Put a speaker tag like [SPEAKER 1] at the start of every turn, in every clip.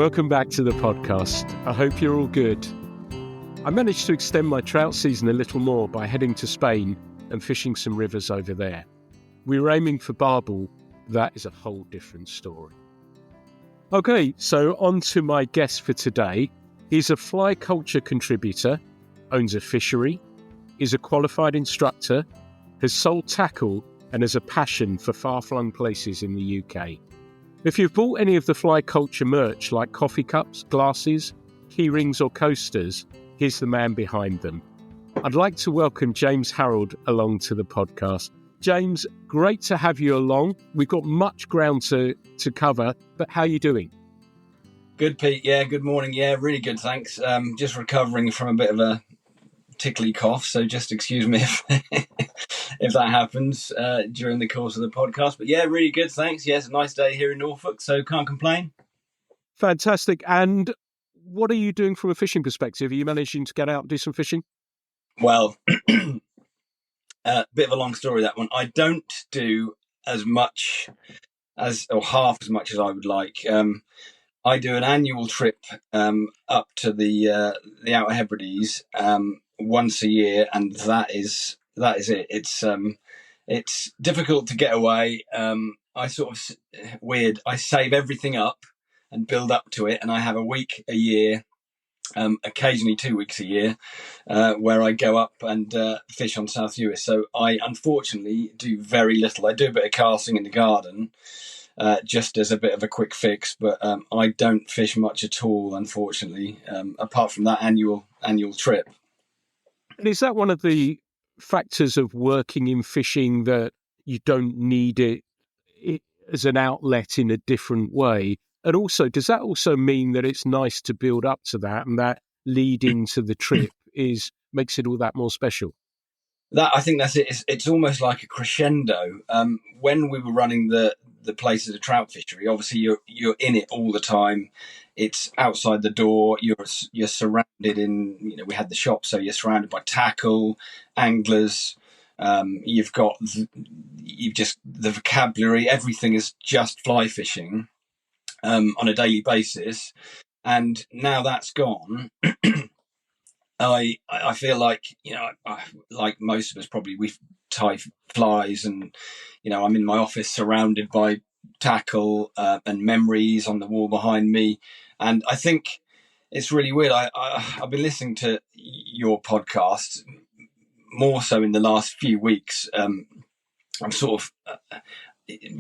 [SPEAKER 1] Welcome back to the podcast. I hope you're all good. I managed to extend my trout season a little more by heading to Spain and fishing some rivers over there. We were aiming for barbel. That is a whole different story. Okay, so on to my guest for today. He's a fly culture contributor, owns a fishery, is a qualified instructor, has sold tackle and has a passion for far-flung places in the UK. If you've bought any of the fly culture merch like coffee cups, glasses, key rings or coasters, here's the man behind them. I'd like to welcome James Harrold along to the podcast. James, great to have you along. We've got much ground to cover, but how are you doing?
[SPEAKER 2] Good, Pete. Yeah, good morning. Yeah, really good, thanks. Just recovering from a bit of a tickly cough, so just excuse me if if that happens during the course of the podcast. But yeah, really good, thanks. Yes, a nice day here in Norfolk, so can't complain.
[SPEAKER 1] Fantastic. And what are you doing from a fishing perspective? Are you managing to get out and do some fishing?
[SPEAKER 2] Well, bit of a long story, that one. I don't do as much or half as much as I would like. I do an annual trip up to the Outer Hebrides once a year, and that is it. It's difficult to get away. I weird. I save everything up and build up to it, and I have a week a year, occasionally 2 weeks a year, where I go up and fish on South Uist. So I unfortunately do very little. I do a bit of casting in the garden. Just as a bit of a quick fix, but I don't fish much at all, unfortunately, apart from that annual trip.
[SPEAKER 1] And is that one of the factors of working in fishing, that you don't need it as an outlet in a different way? And also, does that also mean that it's nice to build up to that, and that leading to the trip makes it all that more special?
[SPEAKER 2] I think that's it. It's almost like a crescendo. When we were running the place as a trout fishery, obviously you're in it all the time. It's outside the door. You're surrounded in. We had the shop, so you're surrounded by tackle, anglers. You've just the vocabulary. Everything is just fly fishing on a daily basis, and now that's gone. I feel like, like most of us probably, we tie flies, and, I'm in my office surrounded by tackle and memories on the wall behind me. And I think it's really weird. I've been listening to your podcast more so in the last few weeks. I've sort of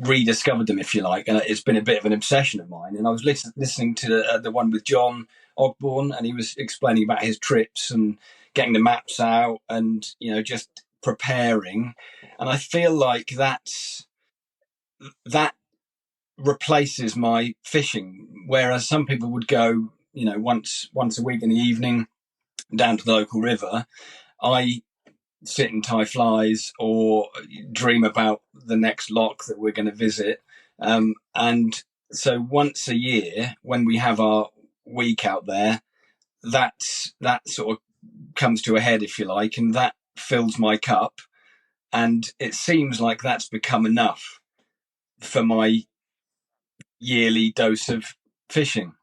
[SPEAKER 2] rediscovered them, if you like, and it's been a bit of an obsession of mine. And I was listening to the one with John Ogborn, and he was explaining about his trips and getting the maps out and just preparing. And I feel like that replaces my fishing, whereas some people would go once a week in the evening down to the local river. I sit and tie flies or dream about the next loch that we're going to visit, and so once a year when we have our week out there, that sort of comes to a head, if you like, and that fills my cup, and it seems like that's become enough for my yearly dose of fishing.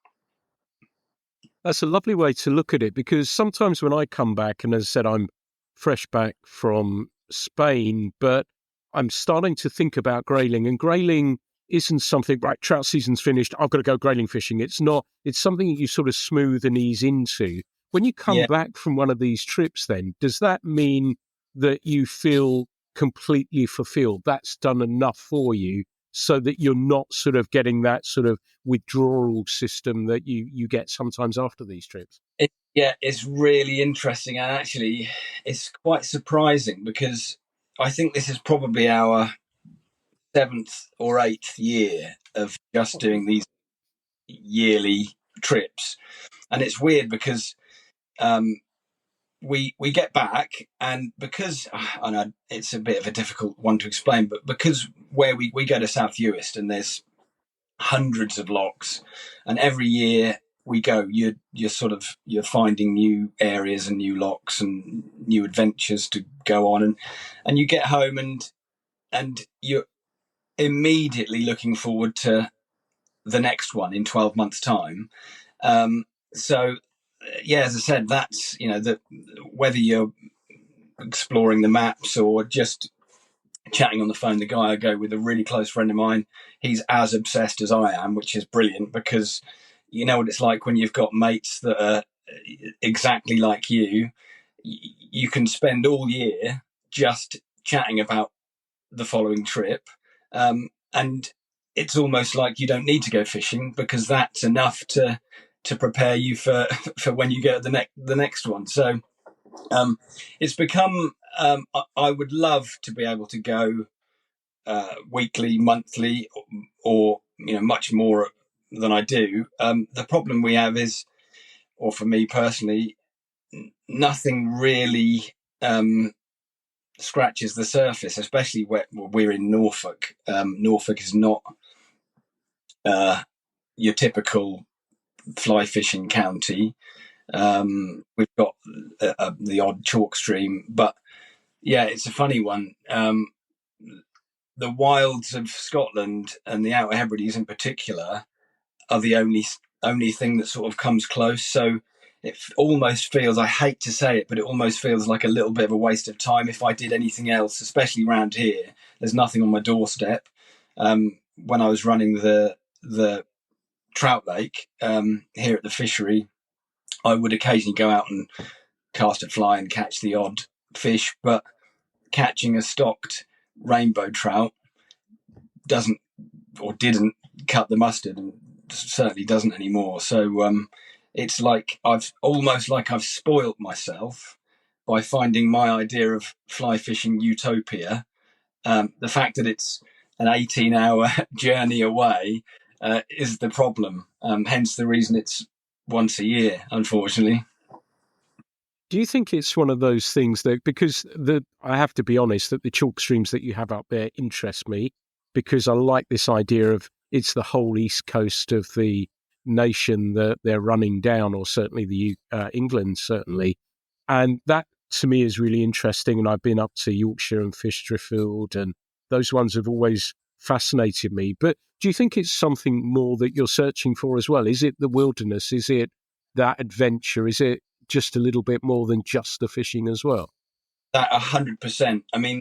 [SPEAKER 1] That's a lovely way to look at it, because sometimes when I come back, and as I said, I'm fresh back from Spain, but I'm starting to think about grayling, and grayling isn't something, right, trout season's finished, I've got to go grayling fishing. It's not. It's something that you sort of smooth and ease into. When you come back from one of these trips, then, does that mean that you feel completely fulfilled? That's done enough for you so that you're not sort of getting that sort of withdrawal system that you get sometimes after these trips?
[SPEAKER 2] It's really interesting, and actually it's quite surprising, because I think this is probably our 7th or 8th year of just doing these yearly trips. And it's weird because we get back, and because I know it's a bit of a difficult one to explain, but because where we go to South Uist, and there's hundreds of lochs, and every year we go, you're finding new areas and new lochs and new adventures to go on, and you get home and you're immediately looking forward to the next one in 12 months' time. So, yeah, as I said, that's, whether you're exploring the maps or just chatting on the phone, the guy I go with, a really close friend of mine, he's as obsessed as I am, which is brilliant, because you know what it's like when you've got mates that are exactly like you. You can spend all year just chatting about the following trip, and it's almost like you don't need to go fishing, because that's enough to prepare you for when you go to the next one. So it's become, I would love to be able to go weekly, monthly, or much more than I do. The problem we have is, or for me personally, nothing really scratches the surface, especially where we're in Norfolk. Norfolk is not your typical fly fishing county. We've got the odd chalk stream, but yeah, it's a funny one. The wilds of Scotland and the Outer Hebrides in particular are the only thing that sort of comes close. So it almost feels, I hate to say it, but it almost feels like a little bit of a waste of time if I did anything else, especially around here. There's nothing on my doorstep. When I was running the trout lake here at the fishery, I would occasionally go out and cast a fly and catch the odd fish, but catching a stocked rainbow trout doesn't, or didn't, cut the mustard, and certainly doesn't anymore. So it's like I've spoilt myself by finding my idea of fly fishing utopia. The fact that it's an 18-hour journey away is the problem. Hence the reason it's once a year, unfortunately.
[SPEAKER 1] Do you think it's one of those things that, because I have to be honest, that the chalk streams that you have up there interest me, because I like this idea of it's the whole east coast of the nation that they're running down, or certainly the England, certainly. And that to me is really interesting. And I've been up to Yorkshire and Fish-Driffield, and those ones have always fascinated me. But do you think it's something more that you're searching for as well? Is it the wilderness? Is it that adventure? Is it just a little bit more than just the fishing as well?
[SPEAKER 2] That 100%. I mean,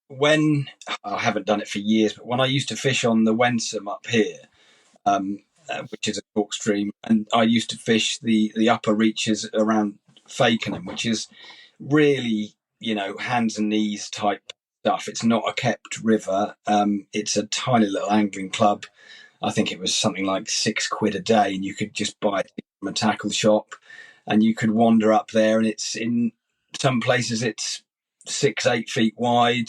[SPEAKER 2] when I haven't done it for years, but when I used to fish on the Wensum up here, which is a chalk stream, and I used to fish the upper reaches around Fakenham, which is really, hands and knees type stuff. It's not a kept river. It's a tiny little angling club. I think it was something like £6 a day, and you could just buy it from a tackle shop, and you could wander up there. And it's, in some places, it's 6-8 feet wide.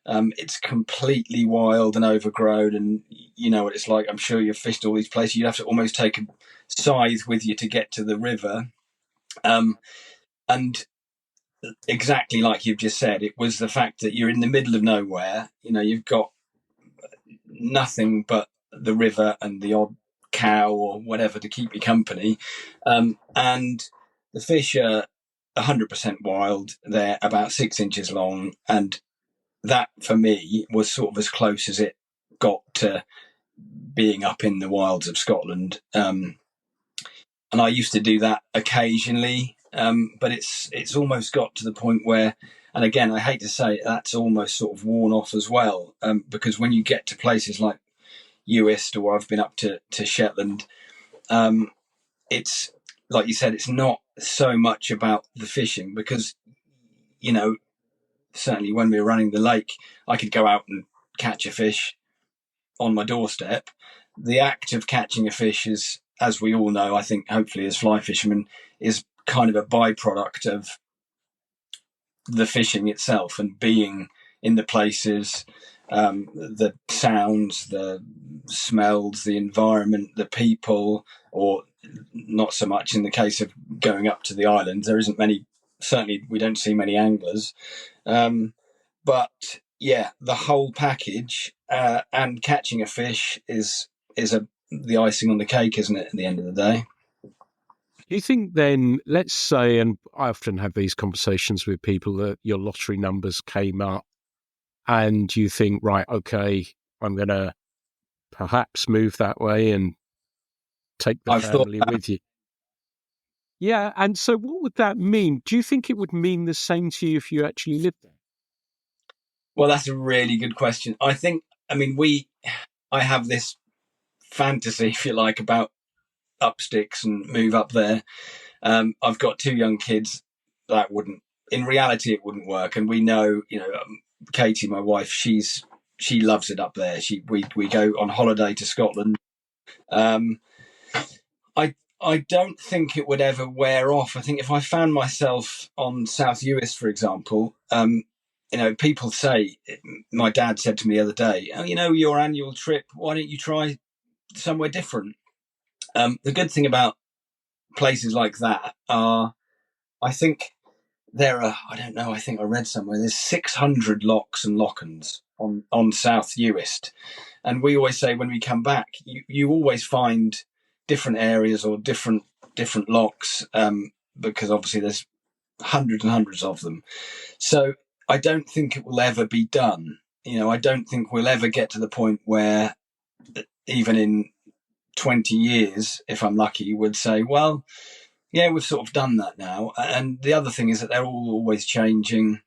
[SPEAKER 2] It's completely wild and overgrown, and you know what it's like. I'm sure you've fished all these places. You have to almost take a scythe with you to get to the river. And exactly like you've just said, it was the fact that you're in the middle of nowhere. You've got nothing but the river and the odd cow or whatever to keep you company. And the fish are 100% wild. They're about 6 inches long, and that for me was sort of as close as it got to being up in the wilds of Scotland. And I used to do that occasionally, but it's almost got to the point where, and again, I hate to say it, that's almost sort of worn off as well, because when you get to places like Uist, or I've been up to Shetland, it's like you said, it's not so much about the fishing, because certainly when we were running the lake, I could go out and catch a fish on my doorstep. The act of catching a fish is, as we all know, I think, hopefully as fly fishermen, is kind of a byproduct of the fishing itself, and being in the places, the sounds, the smells, the environment, the people, or not so much in the case of going up to the islands. There isn't many, certainly we don't see many anglers. But yeah, the whole package, and catching a fish is the icing on the cake, isn't it, at the end of the day?
[SPEAKER 1] Do you think then, let's say, and I often have these conversations with people, that your lottery numbers came up and you think, right, okay, I'm going to perhaps move that way and take the
[SPEAKER 2] I've thought
[SPEAKER 1] family
[SPEAKER 2] that.
[SPEAKER 1] with you. Yeah, and so what would that mean? Do you think it would mean the same to you if you actually lived there?
[SPEAKER 2] Well, that's a really good question. I mean, I have this fantasy, if you like, about up sticks and move up there. I've got two young kids. That wouldn't, in reality, it wouldn't work. And we know, Katie, my wife, she loves it up there. We go on holiday to Scotland. Um, I don't think it would ever wear off. I think if I found myself on South Uist, for example, people say, my dad said to me the other day, oh, your annual trip, why don't you try somewhere different? The good thing about places like that are, I think I don't know, I think I read somewhere, there's 600 locks and lochans on South Uist. And we always say when we come back, you always find different areas or different locks, because obviously there's hundreds and hundreds of them. So I don't think it will ever be done. I don't think we'll ever get to the point where even in 20 years, if I'm lucky, would say, well, yeah, we've sort of done that now. And the other thing is that they're all always changing.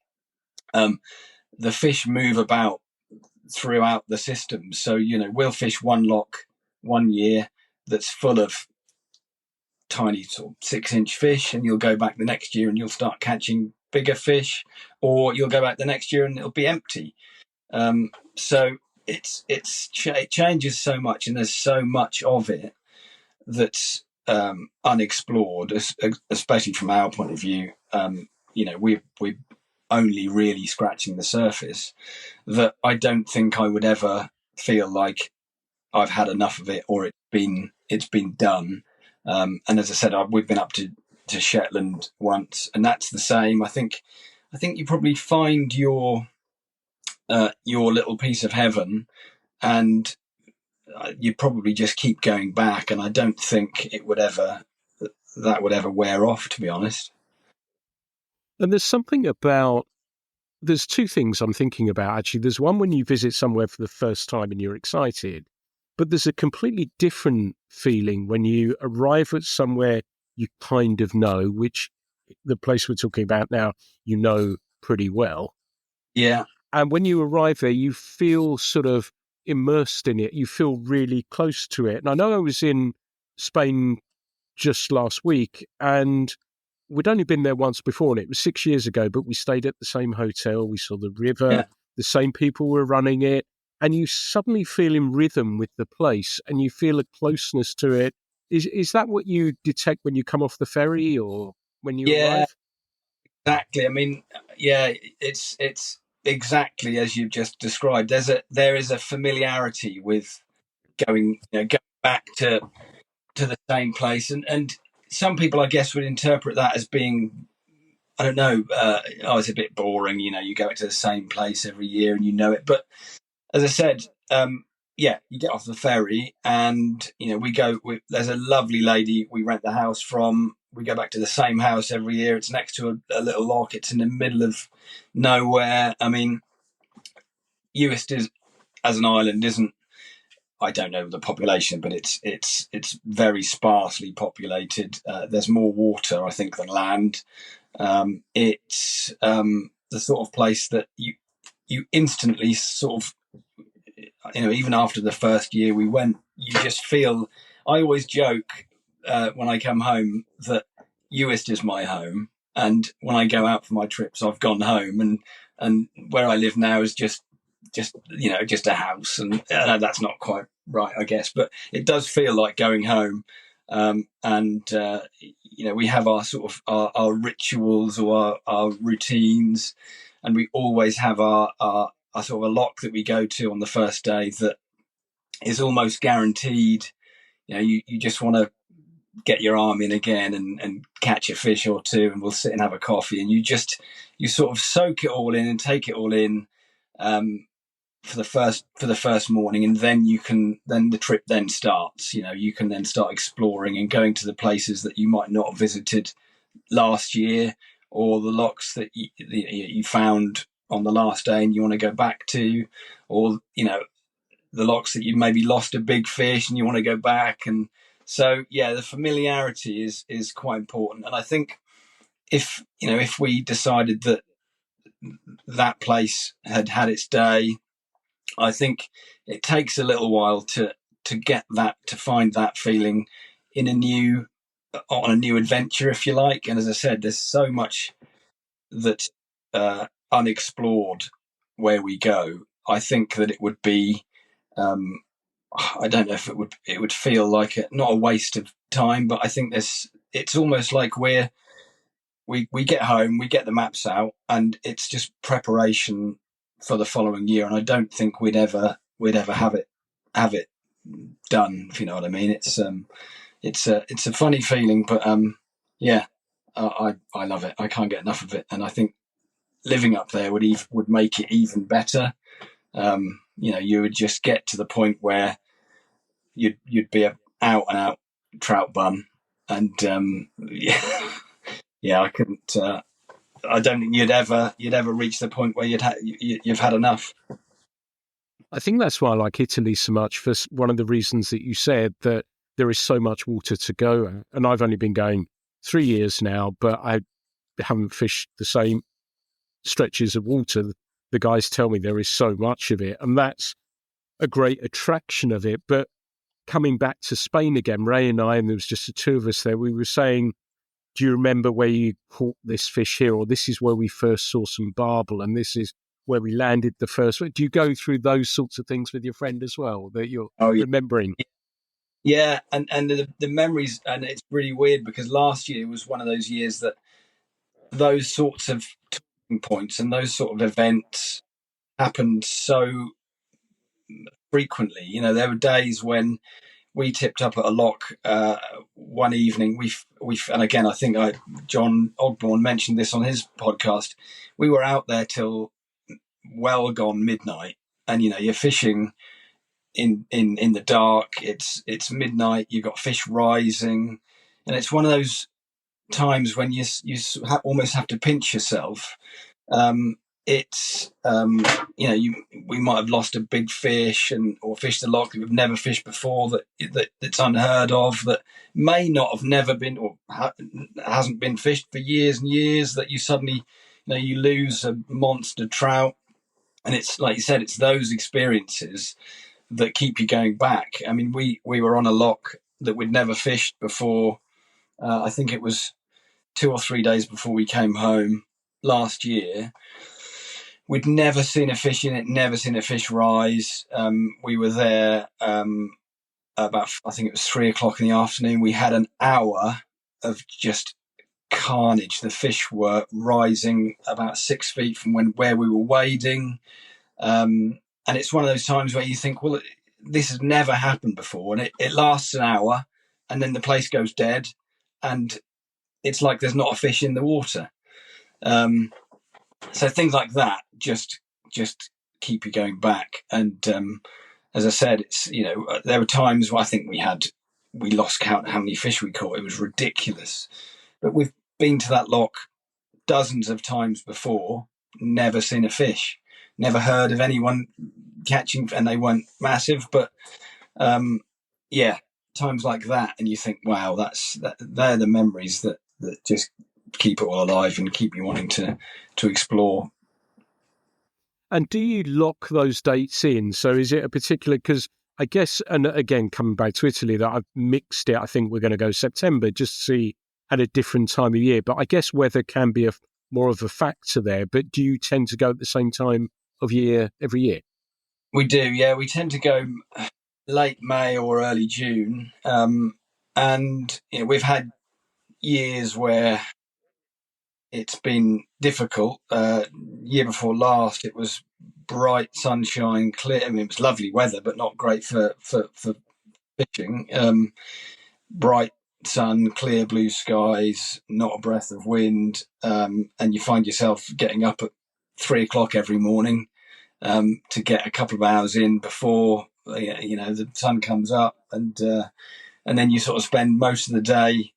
[SPEAKER 2] The fish move about throughout the system. So, we'll fish one lock one year that's full of tiny sort of 6-inch fish, and you'll go back the next year and you'll start catching bigger fish, or you'll go back the next year and it'll be empty. So it changes so much, and there's so much of it that's unexplored, especially from our point of view. We're only really scratching the surface, that I don't think I would ever feel like I've had enough of it, or it's been done. And as I said, we've been up to Shetland once, and that's the same. I think you probably find your little piece of heaven, and you probably just keep going back. And I don't think that would ever wear off, to be honest.
[SPEAKER 1] And there's two things I'm thinking about, actually. There's one when you visit somewhere for the first time and you're excited, but there's a completely different feeling when you arrive at somewhere you kind of know, which the place we're talking about now, pretty well.
[SPEAKER 2] Yeah.
[SPEAKER 1] And when you arrive there, you feel sort of immersed in it. You feel really close to it. And I know I was in Spain just last week, and we'd only been there once before, and it was 6 years ago, but we stayed at the same hotel. We saw the river,
[SPEAKER 2] Yeah.
[SPEAKER 1] the same people were running it, and you suddenly feel in rhythm with the place, and you feel a closeness to it. Is that what you detect when you come off the ferry or when you
[SPEAKER 2] Yeah,
[SPEAKER 1] arrive?
[SPEAKER 2] exactly. I mean, yeah, it's exactly as you've just described. There is a familiarity with going back to the same place, and some people, I guess, would interpret that as being, I don't know, it's a bit boring. You go back to the same place every year and you know it. But as I said, yeah, you get off the ferry and we go. There's a lovely lady we rent the house from. We go back to the same house every year. It's next to a little loch. It's in the middle of nowhere. I mean, Uist is, as an island, isn't. I don't know the population, but it's very sparsely populated. There's more water, I think, than land. It's the sort of place that you instantly sort of, even after the first year we went, you just feel. I always joke when I come home that Uist is my home, and when I go out for my trips, I've gone home, and where I live now is just a house, and that's not quite right, I guess, but it does feel like going home. And we have our sort of our rituals or our routines, and we always have our sort of a lock that we go to on the first day that is almost guaranteed. You just want to get your arm in again and catch a fish or two, and we'll sit and have a coffee, and you sort of soak it all in and take it all in, for the first morning, and then the trip then starts. You can then start exploring and going to the places that you might not have visited last year, or the locks that you found on the last day and you want to go back to, or locks that you maybe lost a big fish and you want to go back. And so, yeah, the familiarity is quite important. And I think if we decided that that place had had its day, I think it takes a little while to get that, to find that feeling in on a new adventure, if you like. And as I said, there's so much that's unexplored where we go. I think that it would be, I don't know if it would feel like not a waste of time, but I think it's almost like we get home, we get the maps out, and it's just preparation for the following year. And I don't think we'd ever have it done, if you know what I mean. It's a funny feeling, but yeah, I love it. I can't get enough of it, and I think living up there would make it even better. You would just get to the point where you'd be a out and out trout bum, and yeah, I couldn't. I don't think you'd ever reach the point where you've had enough.
[SPEAKER 1] I think that's why I like Italy so much, for one of the reasons that you said, that there is so much water to go at. And I've only been going 3 years now, but I haven't fished the same stretches of water. The guys tell me there is so much of it, and that's a great attraction of it. But coming back to Spain again, Ray and I, and there was just the two of us there, we were saying, do you remember where you caught this fish here? Or this is where we first saw some barbel, and this is where we landed the first. Do you go through those sorts of things with your friend as well, that you're remembering?
[SPEAKER 2] Yeah, and the memories, and it's really weird because last year was one of those years that those sorts of talking points and those sort of events happened so frequently. There were days when we tipped up at a lock one evening. And again, I think John Ogborn mentioned this on his podcast. We were out there till well gone midnight, and you're fishing in the dark. It's midnight. You've got fish rising, and it's one of those times when you almost have to pinch yourself. We might have lost a big fish or fished a loch that we've never fished before, that's unheard of, that may not have never been or hasn't been fished for years and years, that you suddenly you lose a monster trout. And it's like you said, it's those experiences that keep you going back. I mean, we were on a loch that we'd never fished before. I think it was 2 or 3 days before we came home last year. We'd never seen a fish in it, never seen a fish rise. We were there about, I think it was 3:00 in the afternoon. We had an hour of just carnage. The fish were rising about 6 feet from where we were wading. And it's one of those times where you think, well, this has never happened before. And it lasts an hour, and then the place goes dead, and it's like there's not a fish in the water. So things like that just keep you going back. And as I said, it's there were times where I think we lost count how many fish we caught. It was ridiculous. But we've been to that loch dozens of times before, never seen a fish, never heard of anyone catching, and they weren't massive. But yeah, times like that, and you think, wow, they're the memories that just keep it all alive and keep you wanting to explore.
[SPEAKER 1] And do you lock those dates in? So is it a particular, because I guess, and again, coming back to Italy, that I've mixed it. I think we're going to go September just to see at a different time of year. But I guess weather can be more of a factor there. But do you tend to go at the same time of year every year?
[SPEAKER 2] We do, yeah. We tend to go late May or early June. And we've had years where it's been difficult. Year before last, it was bright sunshine, clear. I mean, it was lovely weather, but not great for fishing. Bright sun, clear blue skies, not a breath of wind, and you find yourself getting up at 3:00 every morning to get a couple of hours in before the sun comes up, and then you sort of spend most of the day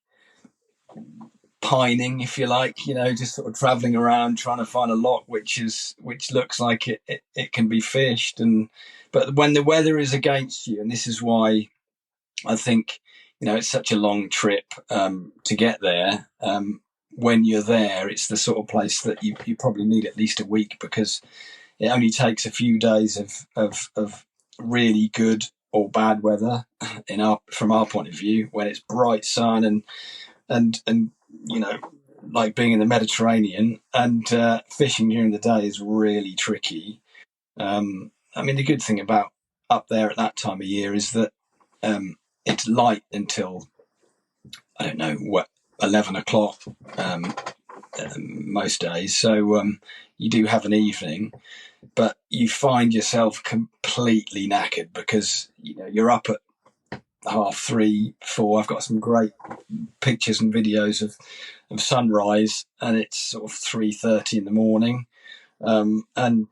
[SPEAKER 2] pining, if you like, just sort of traveling around trying to find a loch which looks like it can be fished. But when the weather is against you, and this is why I think it's such a long trip to get there. When you're there, it's the sort of place that you probably need at least a week, because it only takes a few days of really good or bad weather from our point of view, when it's bright sun and like being in the Mediterranean, and fishing during the day is really tricky. The good thing about up there at that time of year is that it's light until, I don't know, 11 o'clock most days. So you do have an evening, but you find yourself completely knackered because you're up at 3:30, 4. I've got some great pictures and videos of sunrise, and it's sort of 3:30 in the morning, and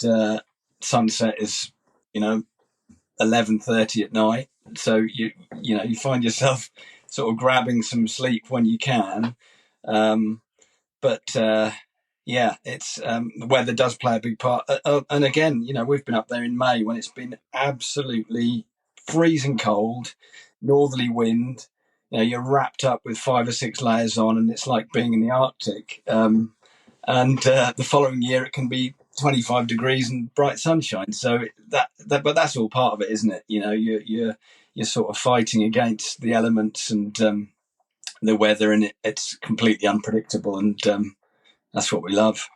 [SPEAKER 2] sunset is 11:30 at night. So you find yourself sort of grabbing some sleep when you can, but it's the weather does play a big part. And again, we've been up there in May when it's been absolutely freezing cold, northerly wind. You're wrapped up with 5 or 6 layers on, and it's like being in the Arctic. And the following year it can be 25 degrees and bright sunshine. So but that's all part of it, isn't it? You're sort of fighting against the elements and the weather, and it's completely unpredictable, and that's what we love.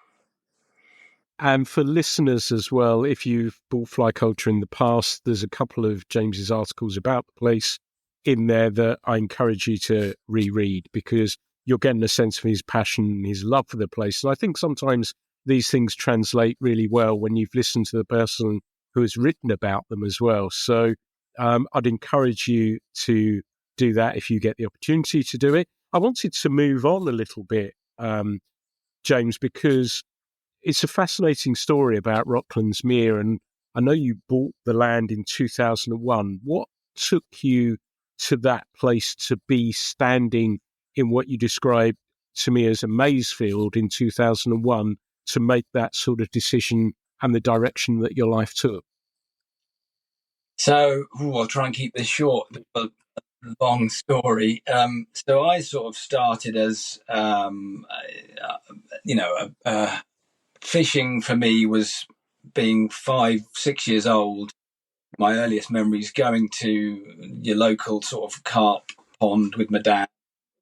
[SPEAKER 1] And for listeners as well, if you've bought Fly Culture in the past, there's a couple of James's articles about the place in there that I encourage you to reread, because you're getting a sense of his passion, his love for the place. And I think sometimes these things translate really well when you've listened to the person who has written about them as well. So I'd encourage you to do that if you get the opportunity to do it. I wanted to move on a little bit, James, because it's a fascinating story about Rocklands Mere, and I know you bought the land in 2001. What took you to that place to be standing in what you described to me as a maize field in 2001 to make that sort of decision and the direction that your life took?
[SPEAKER 2] So I'll try and keep this short. A long story. So I sort of started as, fishing for me was being 5, 6 years old. My earliest memories going to your local sort of carp pond with my dad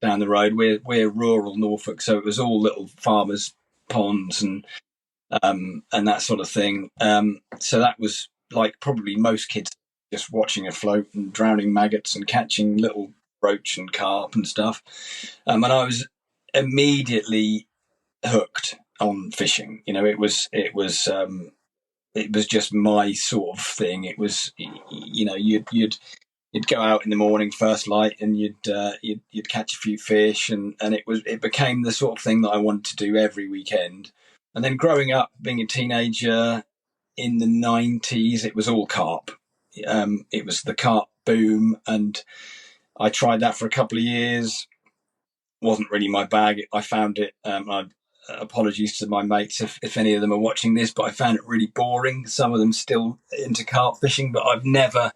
[SPEAKER 2] down the road. We're rural Norfolk, so it was all little farmers' ponds and that sort of thing. So that was like probably most kids, just watching a float and drowning maggots and catching little roach and carp and stuff. And I was immediately hooked on fishing. It was just my sort of thing. It was, you'd go out in the morning, first light, and you'd catch a few fish, and it became the sort of thing that I wanted to do every weekend. And then growing up, being a teenager in the 90s, it was all carp. It was the carp boom, and I tried that for a couple of years. Wasn't really my bag. I found it. Apologies to my mates if any of them are watching this, but I found it really boring. Some of them still into carp fishing, but I've never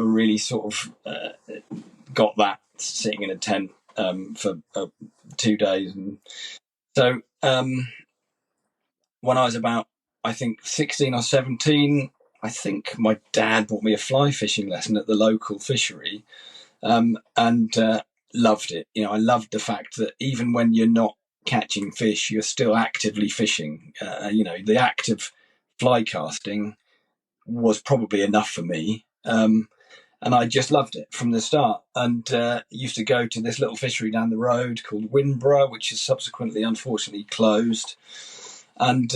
[SPEAKER 2] really sort of got that, sitting in a tent for 2 days. And so when I was about, I think, 16 or 17, I think my dad bought me a fly fishing lesson at the local fishery, and loved it. I loved the fact that even when you're not catching fish, you're still actively fishing. The act of fly casting was probably enough for me. And I just loved it from the start. And used to go to this little fishery down the road called Winborough, which is subsequently, unfortunately, closed, and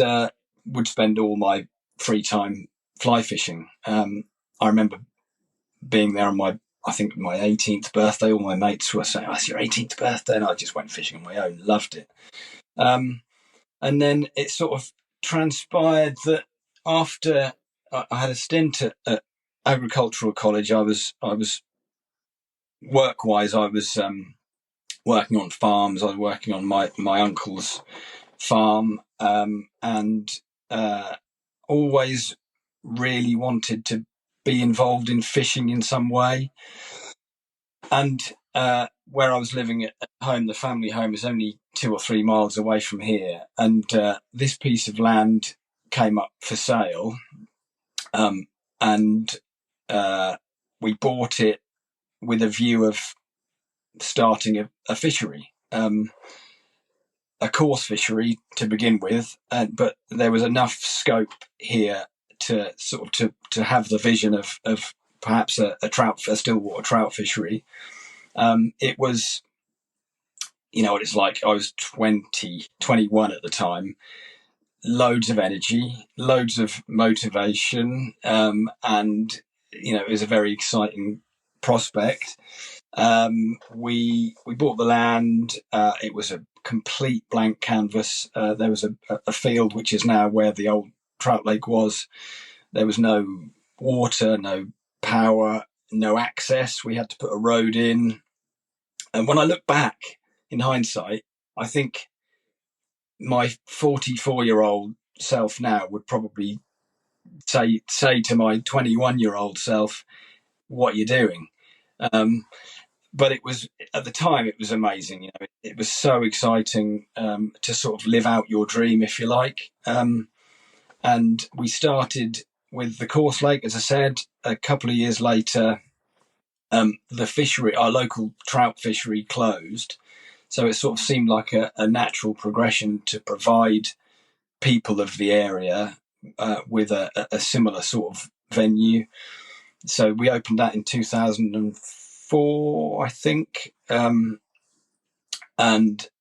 [SPEAKER 2] would spend all my free time fly fishing. I remember being there on my 18th birthday. All my mates were saying, "Oh, it's your 18th birthday," and I just went fishing on my own. Loved it. And then it sort of transpired that after I had a stint at agricultural college, I was work-wise, I was working on farms. I was working on my uncle's farm, and always really wanted to be involved in fishing in some way. And where I was living at home, the family home is only 2 or 3 miles away from here. And this piece of land came up for sale. And we bought it with a view of starting a fishery, a coarse fishery to begin with. But there was enough scope here to sort of to have the vision of perhaps a stillwater trout fishery. It was, you know what it's like. I was 21 at the time. Loads of energy, loads of motivation, and it was a very exciting prospect. We bought the land. It was a complete blank canvas. There was a field which is now where the old trout lake was. There was no water, no power, no access. We had to put a road in. And when I look back in hindsight, I think my 44-year-old self now would probably say to my 21-year-old self, "What are you doing?" But it was, at the time, it was amazing. It was so exciting to sort of live out your dream, if you like. And we started with the coarse lake, as I said. A couple of years later, the fishery, our local trout fishery, closed. So it sort of seemed like a natural progression to provide people of the area with a similar sort of venue. So we opened that in 2004, I think. And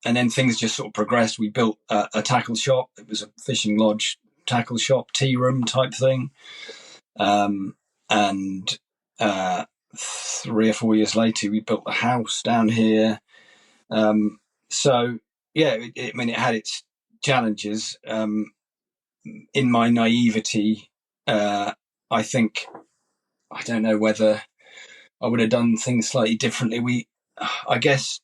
[SPEAKER 2] then things just sort of progressed. We built a tackle shop. It was a fishing lodge tackle shop, tea room type thing. And 3 or 4 years later, we built a house down here. So yeah, it had its challenges. In my naivety, I think, I don't know whether I would have done things slightly differently. I guess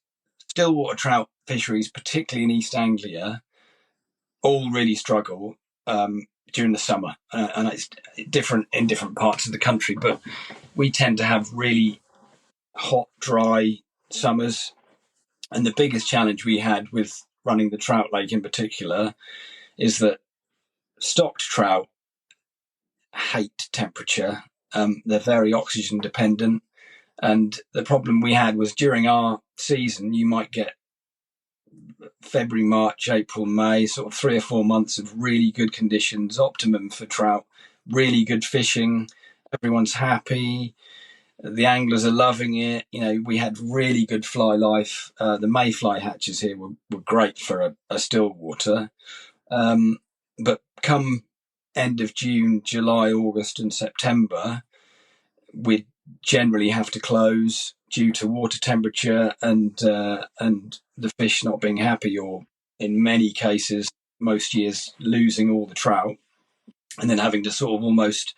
[SPEAKER 2] stillwater trout fisheries, particularly in East Anglia, all really struggle during the summer, and it's different in different parts of the country. But we tend to have really hot, dry summers, and the biggest challenge we had with running the trout lake in particular is that stocked trout hate temperature. They're very oxygen dependent. And the problem we had was during our season, you might get February, March, April, May, sort of 3 or 4 months of really good conditions, optimum for trout, really good fishing. Everyone's happy. The anglers are loving it. We had really good fly life. The mayfly hatches here were great for a stillwater. But come end of June, July, August and September, we'd generally have to close due to water temperature and the fish not being happy, or in many cases, most years, losing all the trout, and then having to sort of almost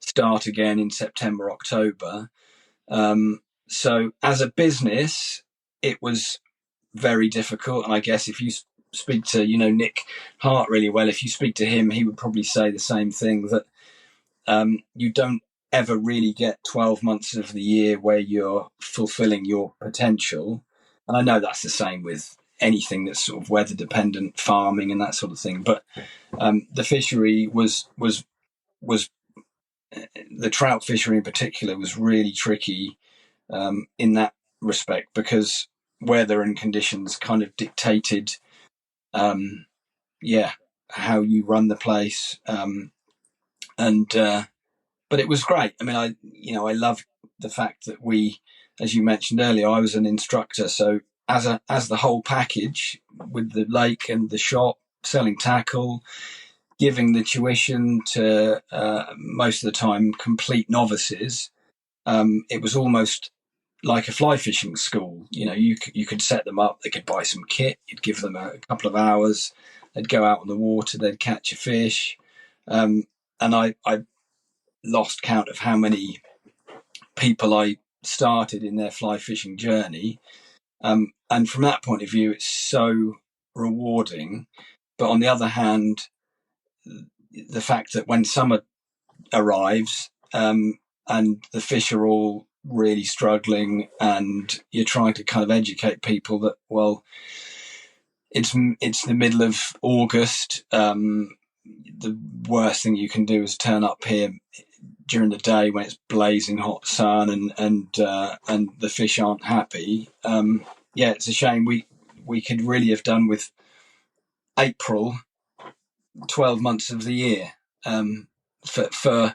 [SPEAKER 2] start again in September, October. So as a business, it was very difficult. And I guess if you speak to, Nick Hart really well, if you speak to him, he would probably say the same thing, that you don't ever really get 12 months of the year where you're fulfilling your potential. And I know that's the same with anything that's sort of weather dependent, farming and that sort of thing. But the fishery was the trout fishery in particular was really tricky in that respect, because weather and conditions kind of dictated how you run the place. But it was great. I love the fact that we, as you mentioned earlier, I was an instructor. So as the whole package, with the lake and the shop, selling tackle, giving the tuition to most of the time complete novices, it was almost like a fly fishing school. You could set them up. They could buy some kit. You'd give them a couple of hours. They'd go out on the water. They'd catch a fish. And I lost count of how many people I started in their fly fishing journey. And from that point of view, it's so rewarding. But on the other hand, the fact that when summer arrives, and the fish are all really struggling, and you're trying to kind of educate people that, well, it's the middle of August. The worst thing you can do is turn up here during the day when it's blazing hot sun, and the fish aren't happy. Yeah, it's a shame. We could really have done with April, 12 months of the year, for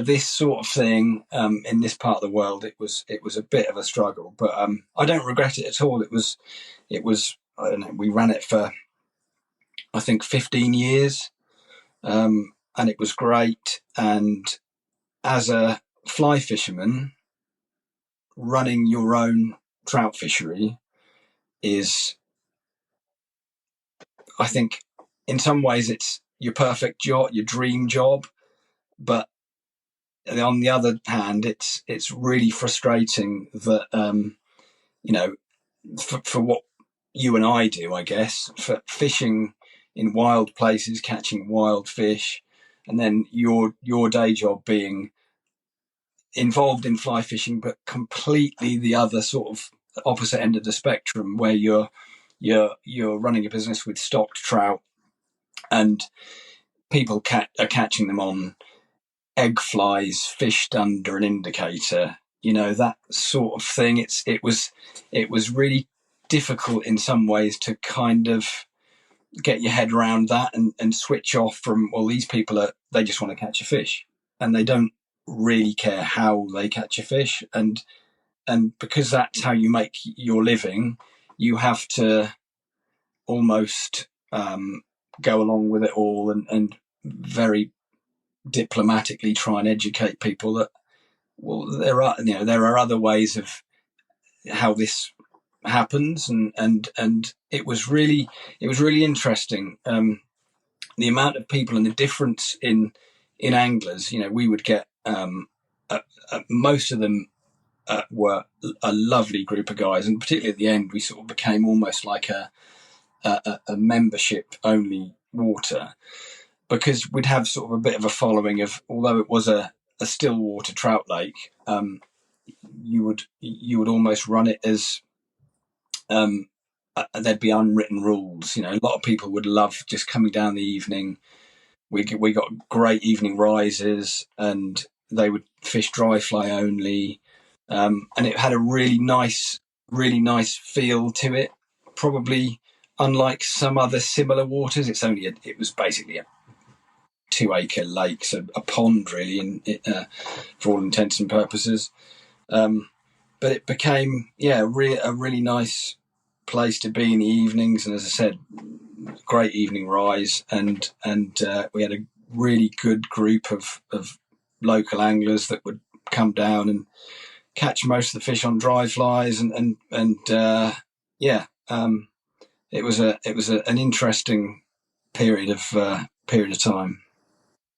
[SPEAKER 2] this sort of thing. In this part of the world, it was a bit of a struggle, but I don't regret it at all. It was I don't know. We ran it for, I think, 15 years, and it was great. And as a fly fisherman, running your own trout fishery is, I think, in some ways, it's your perfect job, your dream job. But on the other hand, it's really frustrating that, you know, for what you and I do, I guess, for fishing in wild places, catching wild fish, and then your day job being involved in fly fishing, but completely the other sort of opposite end of the spectrum, where you're running a business with stocked trout, and people are catching them on egg flies fished under an indicator, that sort of thing. It was really difficult in some ways to kind of get your head around that, and switch off from, well, these people they just want to catch a fish, and they don't really care how they catch a fish, and because that's how you make your living, you have to almost go along with it all, and very diplomatically try and educate people that, well, there are other ways of how this happens, and it was really interesting, the amount of people and the difference in anglers. We would get, most of them were a lovely group of guys, and particularly at the end, we sort of became almost like a membership only water, because we'd have sort of a bit of a following of, although it was a still water trout lake, you would almost run it as, there'd be unwritten rules. A lot of people would love just coming down the evening. We got great evening rises, and they would fish dry fly only, and it had a really nice feel to it. Probably unlike some other similar waters, it was basically a 2-acre lake, so a pond really, for all intents and purposes. But it became, a really nice place to be in the evenings, and as I said, great evening rise, and we had a really good group of local anglers that would come down and catch most of the fish on dry flies, and it was an interesting period of time.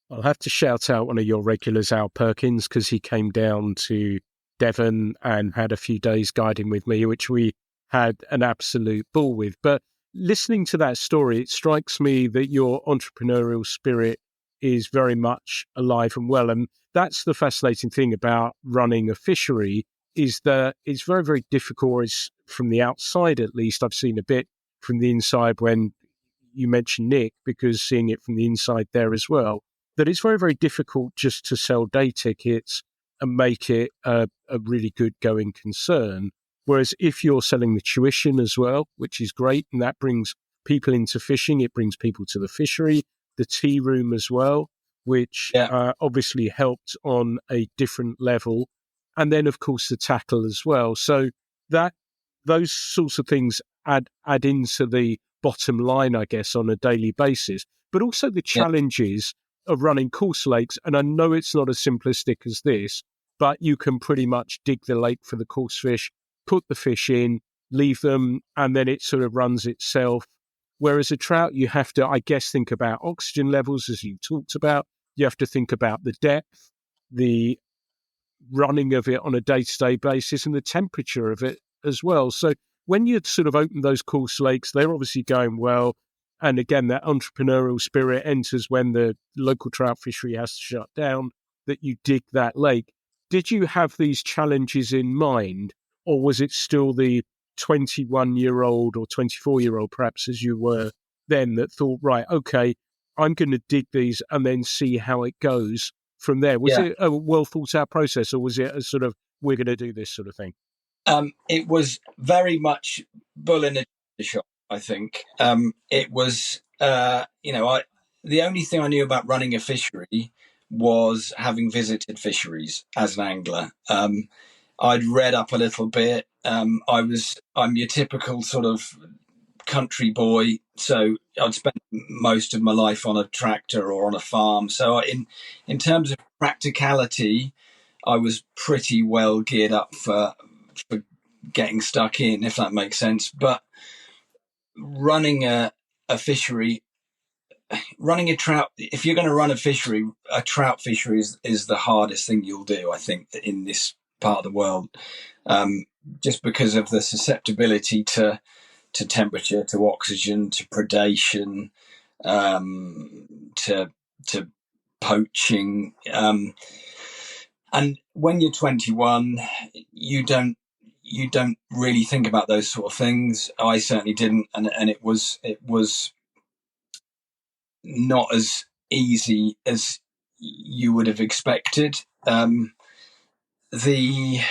[SPEAKER 1] I'll have to shout out one of your regulars, Al Perkins, because he came down to Devon and had a few days guiding with me, which we had an absolute ball with. But listening to that story, it strikes me that your entrepreneurial spirit is very much alive and well. And that's the fascinating thing about running a fishery, is that it's very, very difficult, from the outside at least. I've seen a bit from the inside when you mentioned Nick, because seeing it from the inside there as well, that it's very, very difficult just to sell day tickets and make it a really good going concern. Whereas if you're selling the tuition as well, which is great, and that brings people into fishing, it brings people to the fishery, the tea room as well, which obviously helped on a different level. And then, of course, the tackle as well. So that those sorts of things add into the bottom line, I guess, on a daily basis. But also the challenges of running coarse lakes. And I know it's not as simplistic as this, but you can pretty much dig the lake for the coarse fish, put the fish in, leave them, and then it sort of runs itself. Whereas a trout, you have to, I guess, think about oxygen levels, as you talked about. You have to think about the depth, the running of it on a day-to-day basis, and the temperature of it as well. So when you sort of open those course lakes, they're obviously going well. And again, that entrepreneurial spirit enters when the local trout fishery has to shut down, that you dig that lake. Did you have these challenges in mind, or was it still the 21-year-old or 24-year-old, perhaps as you were then, that thought, right, okay, I'm going to dig these and then see how it goes from there? Was
[SPEAKER 2] Yeah.
[SPEAKER 1] it a well thought out process, or was it a sort of, we're going to do this sort of thing?
[SPEAKER 2] It was very much bull in a shop, I think. It was, the only thing I knew about running a fishery was having visited fisheries as an angler. I'd read up a little bit. I'm your typical sort of country boy, so I'd spent most of my life on a tractor or on a farm. So in terms of practicality, I was pretty well geared up for getting stuck in, if that makes sense. But running a fishery, running a trout, if you're going to run a trout fishery is the hardest thing you'll do, I think, in this part of the world, just because of the susceptibility to temperature, to oxygen, to predation, to poaching. And when you're 21, you don't really think about those sort of things. I certainly didn't, and it was not as easy as you would have expected. The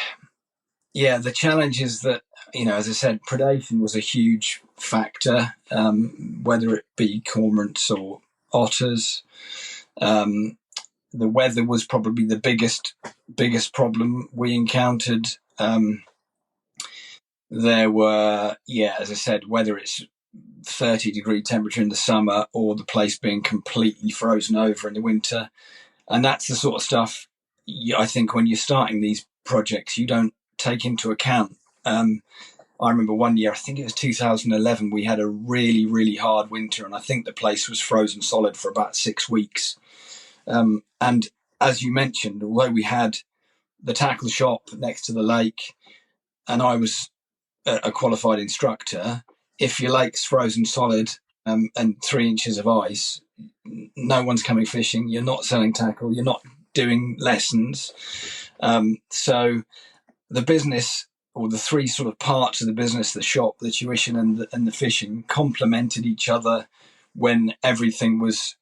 [SPEAKER 2] challenge is that, as I said, predation was a huge factor, whether it be cormorants or otters. The weather was probably the biggest problem we encountered. There were, as I said, whether it's 30-degree temperature in the summer or the place being completely frozen over in the winter. And that's the sort of stuff I think when you're starting these projects, you don't take into account. I remember one year, I think it was 2011, we had a really, really hard winter, and I think the place was frozen solid for about 6 weeks. And as you mentioned, although we had the tackle shop next to the lake, and I was a qualified instructor, if your lake's frozen solid and 3 inches of ice, no one's coming fishing. You're not selling tackle. You're not doing lessons. So the business, or the three sort of parts of the business, the shop, the tuition, and the fishing, complemented each other when everything was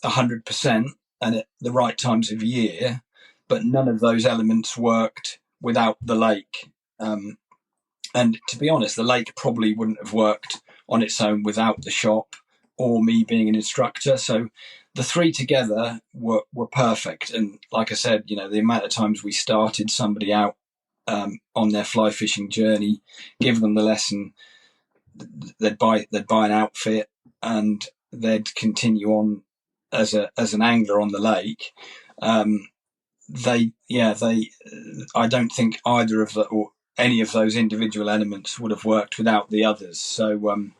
[SPEAKER 2] 100% and at the right times of year. But none of those elements worked without the lake. And to be honest, the lake probably wouldn't have worked on its own without the shop or me being an instructor. So the three together were perfect. And like I said, the amount of times we started somebody out on their fly fishing journey, give them the lesson, they'd buy an outfit, and they'd continue on as an angler on the lake. I don't think either of the, or any of those individual elements would have worked without the others. So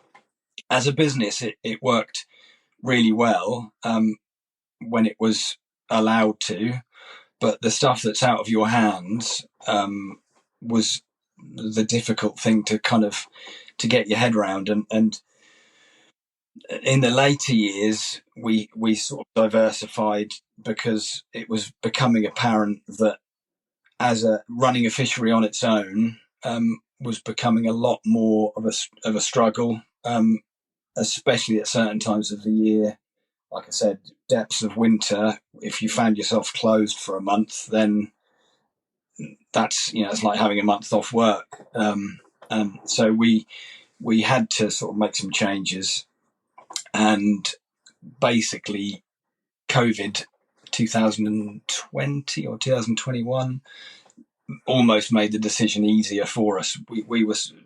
[SPEAKER 2] as a business, it worked really well when it was allowed to, but the stuff that's out of your hands was the difficult thing to to get your head around. And in the later years, we sort of diversified because it was becoming apparent that running a fishery on its own was becoming a lot more of a struggle, especially at certain times of the year. Like I said, depths of winter. If you found yourself closed for a month, then that's it's like having a month off work. So we had to sort of make some changes, and basically, COVID 2020 or 2021 almost made the decision easier for us.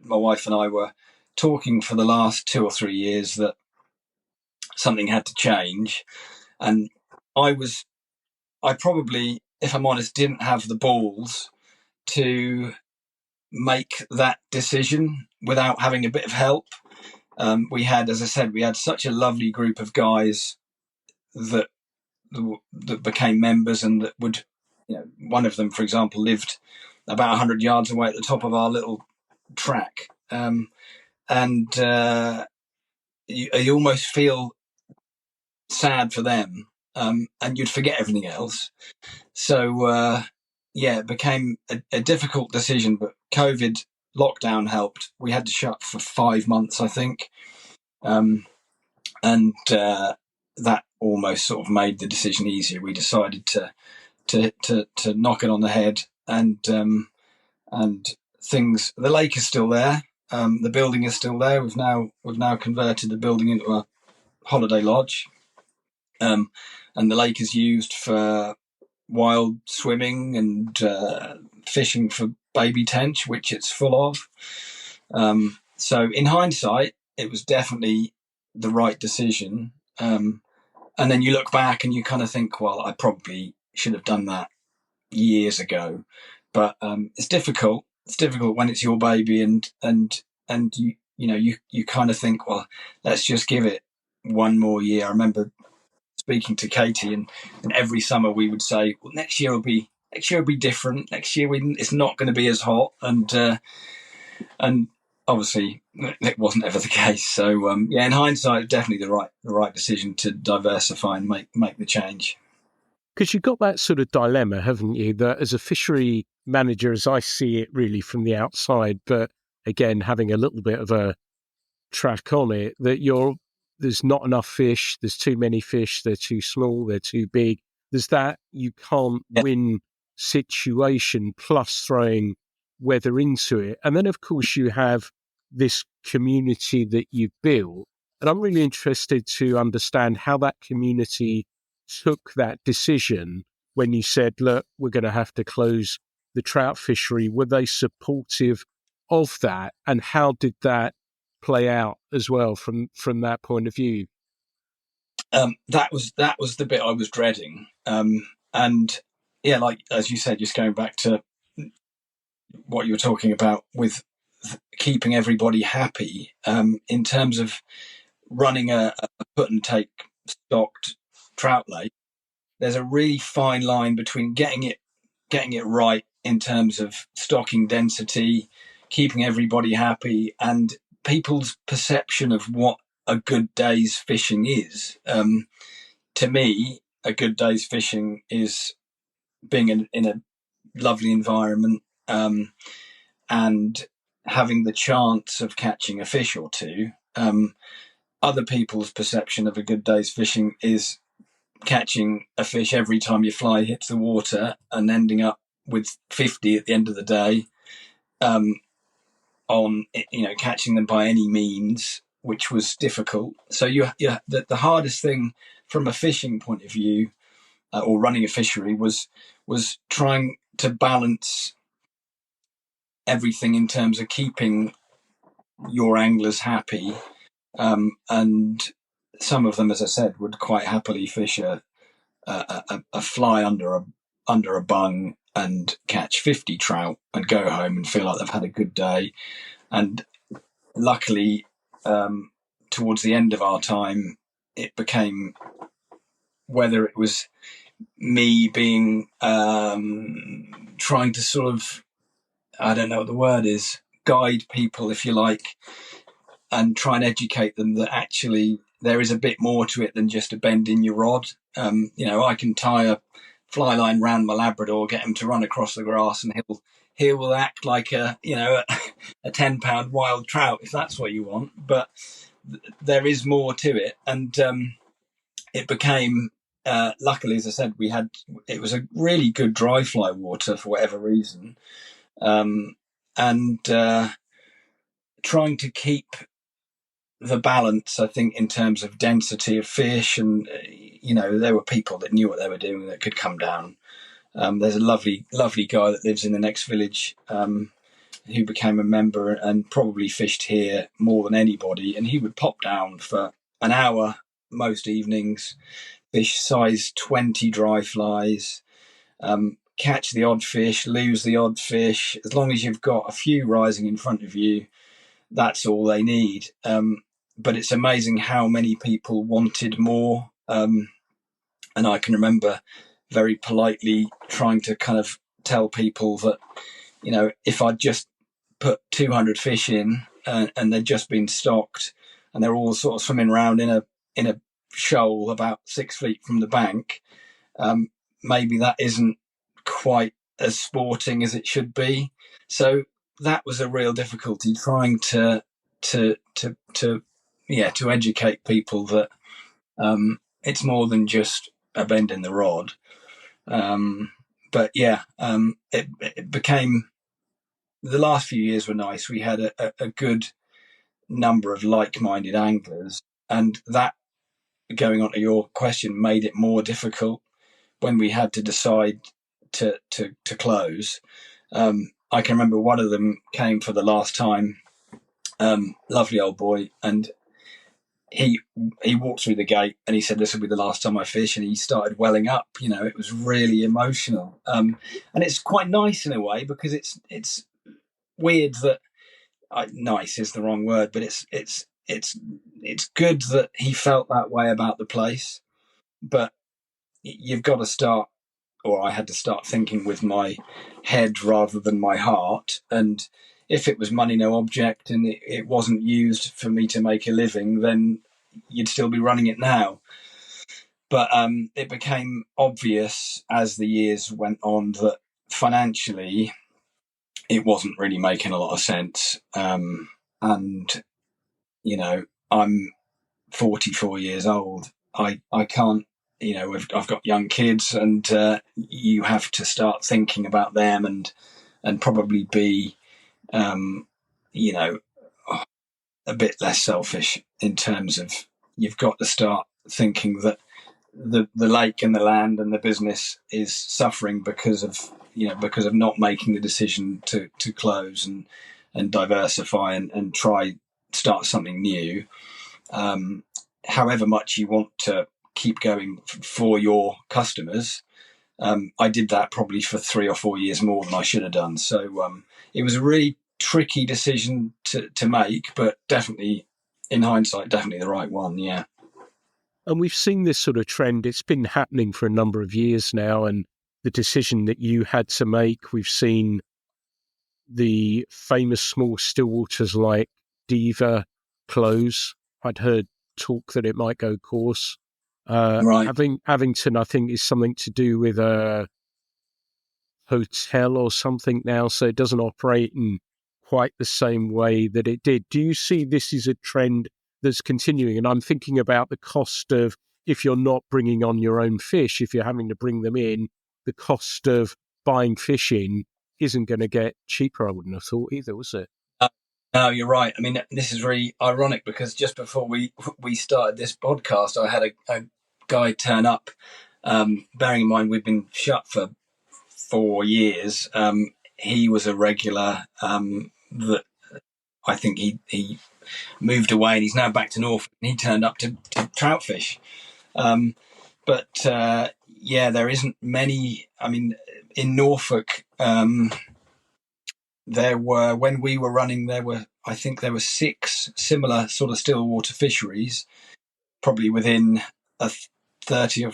[SPEAKER 2] My wife and I were talking for the last 2 or 3 years that something had to change, and I probably, if I'm honest, didn't have the balls to make that decision without having a bit of help. We had, as I said, such a lovely group of guys that became members, and that would, one of them, for example, lived about 100 yards away at the top of our little track. and you almost feel sad for them, and you'd forget everything else. So it became a difficult decision, but COVID lockdown helped. We had to shut for 5 months, I think, and that almost sort of made the decision easier. We decided to knock it on the head, and things. The lake is still there. The building is still there. We've now converted the building into a holiday lodge, and the lake is used for wild swimming and fishing for baby tench, which it's full of. So in hindsight, it was definitely the right decision. And then you look back and you kind of think, well, I probably should have done that years ago. But it's difficult. It's difficult when it's your baby, and you kind of think, well, let's just give it one more year. I remember speaking to Katie, and every summer we would say, well, next year will be different. Next year it's not going to be as hot, and obviously it wasn't ever the case. So in hindsight, definitely the right decision to diversify and make the change.
[SPEAKER 1] Because you've got that sort of dilemma, haven't you, that as a fishery manager, as I see it really from the outside, but again, having a little bit of a track on it, that there's not enough fish, there's too many fish, they're too small, they're too big. There's that you can't win situation plus throwing weather into it. And then, of course, you have this community that you've built. And I'm really interested to understand how that community took that decision when you said, look, we're going to have to close the trout fishery. Were they supportive of that? And how did that play out as well from that point of view?
[SPEAKER 2] That was the bit I was dreading. And yeah, like as you said, just going back to what you were talking about with keeping everybody happy, in terms of running a put and take stocked trout lake, there's a really fine line between getting it right in terms of stocking density, keeping everybody happy, and people's perception of what a good day's fishing is. To me, a good day's fishing is being in a lovely environment, and having the chance of catching a fish or two. Other people's perception of a good day's fishing is catching a fish every time your fly hits the water and ending up with 50 at the end of the day, on catching them by any means, which was difficult. So the hardest thing from a fishing point of view, or running a fishery, was trying to balance everything in terms of keeping your anglers happy, and some of them, as I said, would quite happily fish a fly under a bung and catch 50 trout and go home and feel like they've had a good day. And luckily, towards the end of our time, it became, whether it was me being trying to sort of, I don't know what the word is, guide people, if you like, and try and educate them that actually there is a bit more to it than just a bend in your rod. I can tie a fly line round my Labrador, get him to run across the grass, and he will act like a 10-pound wild trout if that's what you want. But there is more to it, and it became, luckily, as I said, it was a really good dry fly water for whatever reason, and trying to keep the balance, I think, in terms of density of fish. And there were people that knew what they were doing that could come down. There's a lovely guy that lives in the next village, who became a member and probably fished here more than anybody, and he would pop down for an hour most evenings, fish size 20 dry flies, catch the odd fish, lose the odd fish. As long as you've got a few rising in front of you, that's all they need. But it's amazing how many people wanted more. And I can remember very politely trying to kind of tell people that, if I'd just put 200 fish in and they'd just been stocked, and they're all sort of swimming around in a shoal about 6 feet from the bank, maybe that isn't quite as sporting as it should be. So that was a real difficulty, trying to educate people that it's more than just a bend in the rod. It became, the last few years were nice. We had a good number of like-minded anglers, and that, going on to your question, made it more difficult when we had to decide to close. I can remember one of them came for the last time, lovely old boy, and he walked through the gate and he said, "This will be the last time I fish," and he started welling up. It was really emotional, and it's quite nice in a way, because it's weird that, nice is the wrong word, but it's good that he felt that way about the place. But you've got to start, or I had to start thinking with my head rather than my heart. And if it was money no object and it wasn't used for me to make a living, then you'd still be running it now. But it became obvious as the years went on that financially it wasn't really making a lot of sense. And, I'm 44 years old. I can't, I've got young kids, and you have to start thinking about them, and probably be, a bit less selfish, in terms of, you've got to start thinking that the lake and the land and the business is suffering because of not making the decision to close and diversify and start something new. However much you want to keep going for your customers, I did that probably for 3 or 4 years more than I should have done. So it was a really tricky decision to make, but definitely, in hindsight, definitely the right one. Yeah.
[SPEAKER 1] And we've seen this sort of trend. It's been happening for a number of years now. And the decision that you had to make, we've seen the famous small still waters like Diva close. I'd heard talk that it might go coarse.
[SPEAKER 2] Right.
[SPEAKER 1] Abington, I think, is something to do with a hotel or something now, so it doesn't operate in quite the same way that it did. Do you see this is a trend that's continuing? And I'm thinking about the cost of, if you're not bringing on your own fish, if you're having to bring them in, the cost of buying fish in isn't going to get cheaper, I wouldn't have thought either, was it?
[SPEAKER 2] No, you're right. I mean, this is really ironic, because just before we started this podcast, I had a guy turn up. Bearing in mind we've been shut for 4 years, he was a regular. That I think he moved away and he's now back to Norfolk. And he turned up to trout fish. There isn't many. I mean, in Norfolk, there were, when we were running, I think there were 6 similar sort of still water fisheries, probably within a 40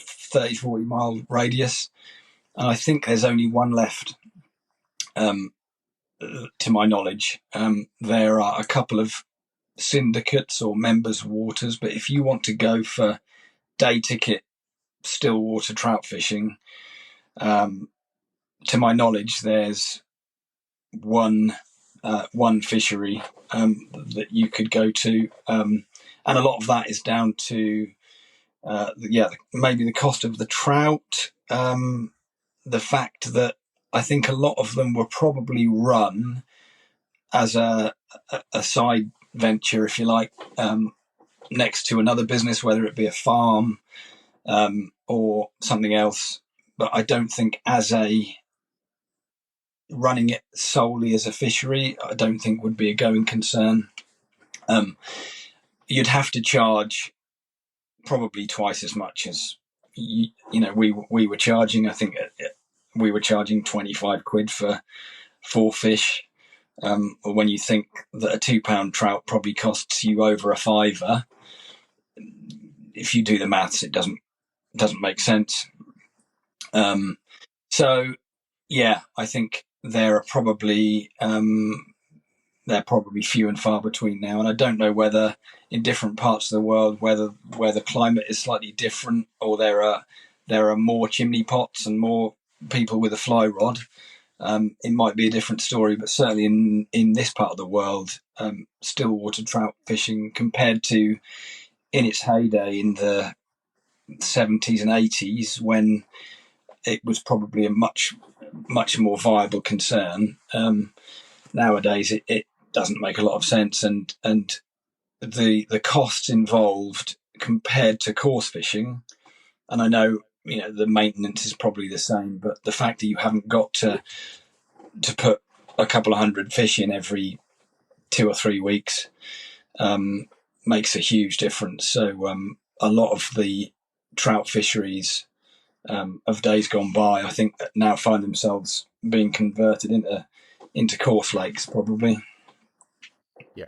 [SPEAKER 2] mile radius. And I think there's only one left, to my knowledge. There are a couple of syndicates or members waters, but if you want to go for day ticket still water trout fishing, to my knowledge, there's one fishery that you could go to, and a lot of that is down to maybe the cost of the trout, the fact that I think a lot of them were probably run as a side venture, if you like, next to another business, whether it be a farm or something else. But I don't think running it solely as a fishery, I don't think would be a going concern. You'd have to charge probably twice as much as we were charging. I think we were charging 25 quid for 4 fish. Or when you think that a £2 trout probably costs you over a £5, if you do the maths, it doesn't make sense. So yeah, I think there are probably they're probably few and far between now. And I don't know whether in different parts of the world, where the climate is slightly different, or there are more chimney pots and more people with a fly rod. It might be a different story, but certainly in this part of the world, still water trout fishing compared to in its heyday in the 70s and 80s, when it was probably a much more viable concern. Nowadays, it doesn't make a lot of sense, and the costs involved compared to coarse fishing, and I know the maintenance is probably the same, but the fact that you haven't got to put a couple of hundred fish in every 2 or 3 weeks makes a huge difference. So a lot of the trout fisheries of days gone by, I think, now find themselves being converted into coarse lakes, probably.
[SPEAKER 1] Yeah.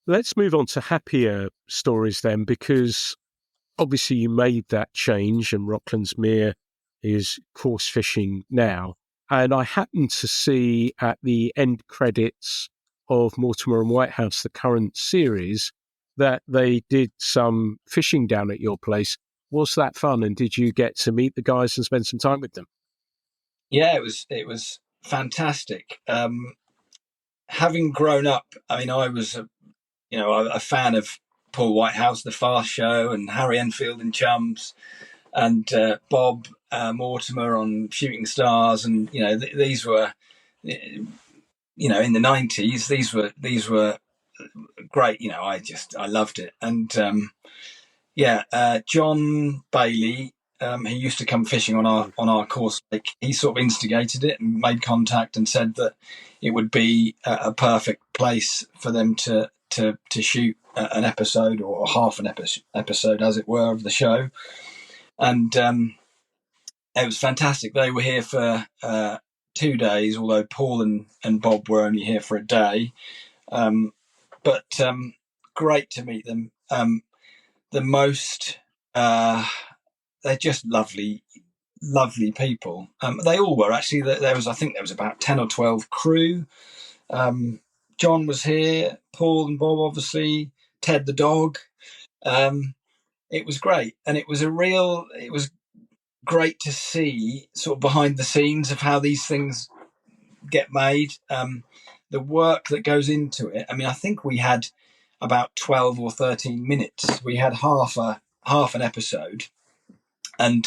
[SPEAKER 1] Let's move on to happier stories then, because obviously you made that change and Rocklands Mere is coarse fishing now. And I happened to see at the end credits of Mortimer and Whitehouse, the current series, that they did some fishing down at your place. Was that fun? And did you get to meet the guys and spend some time with them?
[SPEAKER 2] Yeah, it was fantastic. Having grown up, I mean, I was a fan of Paul Whitehouse, The Fast Show, and Harry Enfield and Chums, and Bob Mortimer on Shooting Stars, and these were, in the 90s, these were great. I loved it, and John Bailey. He used to come fishing on our course lake. He sort of instigated it and made contact and said that it would be a perfect place for them to shoot an episode, or half an episode, as it were, of the show. And it was fantastic. They were here for 2 days, although Paul and Bob were only here for a day. But great to meet them. The most... they're just lovely people. They all were, actually. I think there was about 10 or 12 crew. John was here, Paul and Bob, obviously, Ted the dog. It was great, and it was great to see sort of behind the scenes of how these things get made. The work that goes into it. I mean, I think we had about 12 or 13 minutes. We had half an episode, and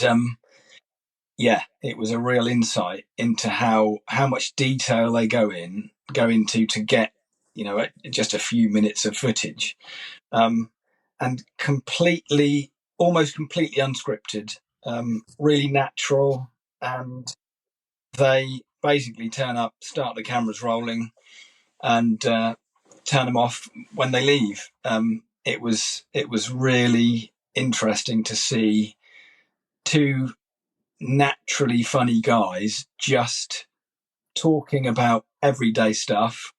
[SPEAKER 2] it was a real insight into how much detail they go into to get just a few minutes of footage, and almost completely unscripted, really natural, and they basically turn up, start the cameras rolling, and turn them off when they leave. It was really interesting to see two naturally funny guys just talking about everyday stuff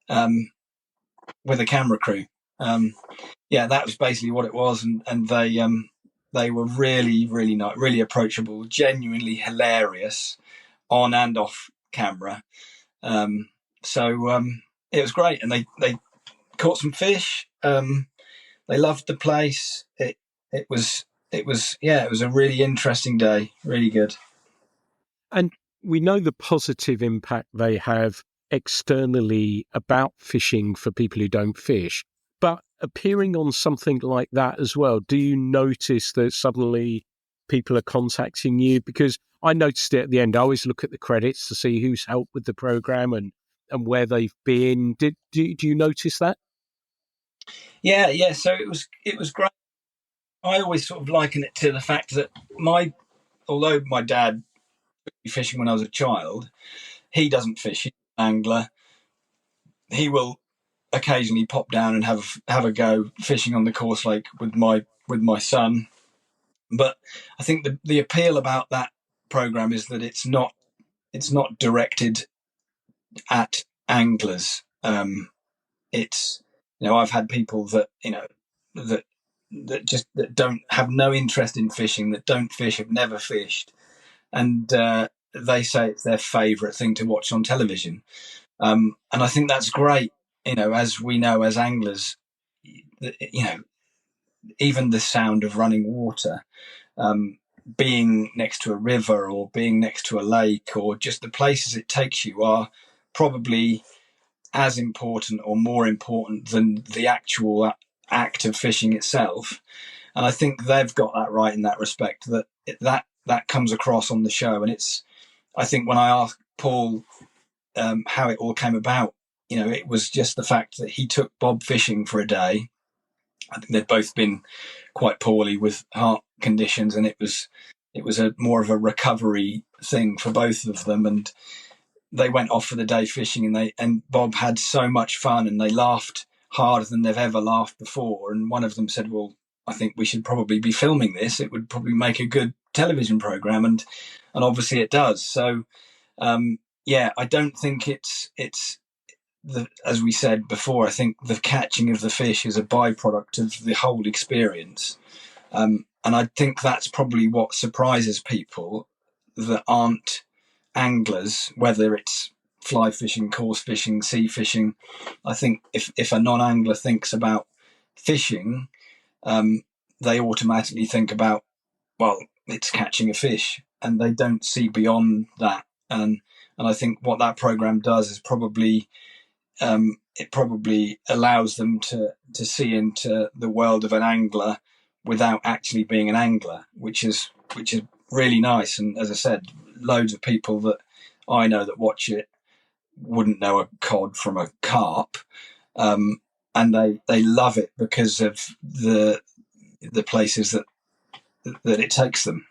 [SPEAKER 2] with a camera crew. That was basically what it was, and they were really, really nice, really approachable, genuinely hilarious on and off camera. It was great, and they caught some fish. They loved the place. It was a really interesting day, really good.
[SPEAKER 1] And we know the positive impact they have externally about fishing for people who don't fish, but appearing on something like that as well, do you notice that suddenly people are contacting you? Because I noticed it at the end. I always look at the credits to see who's helped with the program and where they've been. Do you notice that?
[SPEAKER 2] Yeah. So it was great. I always sort of liken it to the fact that although my dad took me fishing when I was a child, he doesn't fish. He's an angler. He will occasionally pop down and have a go fishing on the coarse lake with my son. But I think the appeal about that program is that it's not directed at anglers. It's I've had people that that don't have no interest in fishing, that don't fish, have never fished, and they say it's their favourite thing to watch on television. And I think that's great. As we know as anglers, even the sound of running water, being next to a river or being next to a lake, or just the places it takes you, are probably as important or more important than the actual act of fishing itself. And I think they've got that right in that respect, that comes across on the show. And I think when I asked Paul how it all came about, it was just the fact that he took Bob fishing for a day. I think they'd both been quite poorly with heart conditions, and it was a more of a recovery thing for both of them. And they went off for the day fishing, and Bob had so much fun, and they laughed harder than they've ever laughed before. And one of them said, "Well, I think we should probably be filming this. It would probably make a good television program," and obviously it does. So I don't think it's as we said before. I think the catching of the fish is a byproduct of the whole experience, and I think that's probably what surprises people that aren't anglers, whether it's fly fishing, coarse fishing, sea fishing. I think if a non-angler thinks about fishing, they automatically think about, well, it's catching a fish, and they don't see beyond that. And I think what that program does is probably it probably allows them to see into the world of an angler without actually being an angler, which is really nice. And as I said, loads of people that I know that watch it wouldn't know a cod from a carp, and they love it because of the places that it takes them.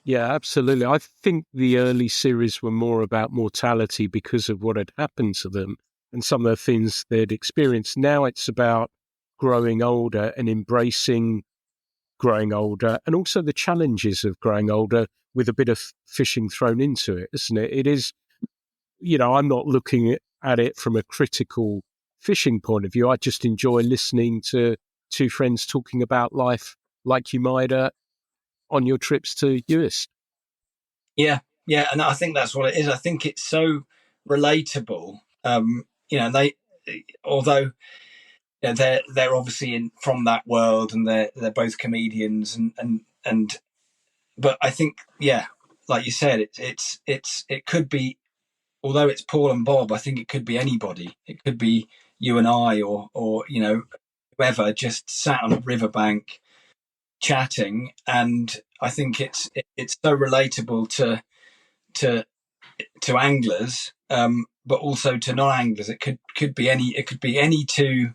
[SPEAKER 1] Yeah, absolutely. I think the early series were more about mortality because of what had happened to them and some of the things they'd experienced. Now it's about growing older and embracing growing older, and also the challenges of growing older with a bit of fishing thrown into it, isn't it? It is, I'm not looking at it from a critical fishing point of view. I just enjoy listening to two friends talking about life like you might on your trips to Uist.
[SPEAKER 2] Yeah, and I think that's what it is. I think it's so relatable. They, although they're obviously from that world, and they're both comedians, and but I think, like you said, it could be, although it's Paul and Bob, I think it could be anybody. It could be you and I, or whoever just sat on a riverbank chatting. And I think it's so relatable to anglers, but also to non-anglers. It could be any two